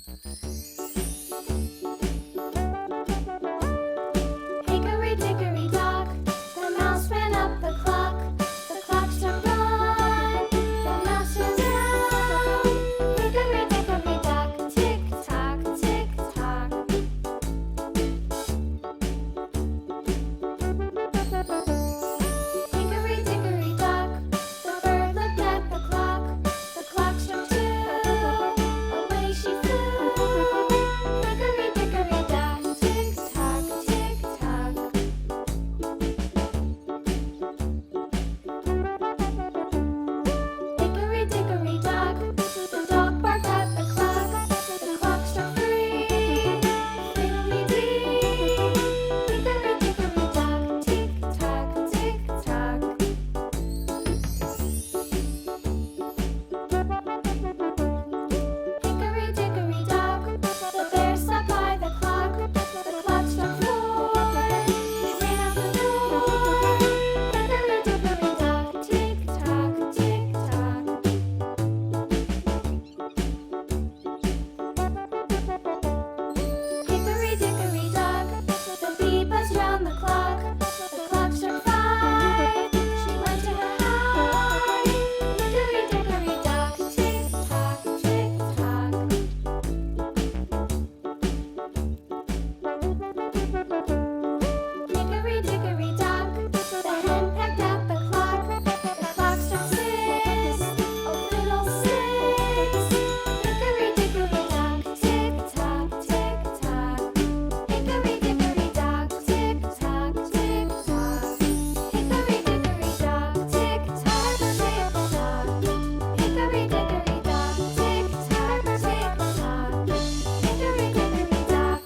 Hickory dickory dock, the mouse ran up the clock. The clock struck one, the mouse ran down. Hickory dickory dock, tick tock, tick tock. Hickory dickory dock, the bird looked at the clock. The clock struck two, away she flew. Hickory dickory dock, tick tock, tick tock. Hickory dickory dock, the dog barked at the clock. The clock struck three, fiddly-dee. Hickory dickory dock, tick tock, tick tock. Hickory dickory dock, the bear sat by the clock. The clock struck four, he ran out the door. Hickory dickory dock, tick tock, tick tock. Hickory dickory dock, the bee buzzed round the clock. The clock struck five, she went to her hive. Hickory dickory dock, tick tock, tick tock. Hickory dickory dock, the hen pecked at the clock. The clock struck six, oh fiddle-sticks. Hickory dickory dock, tick tock, tick tock. Hickory dickory dock, tick tock, tick tock. Hickory dickory dock, tick tock, tick tock. Hickory dickory dock, tick tock, tick tock. Hickory dickory dock.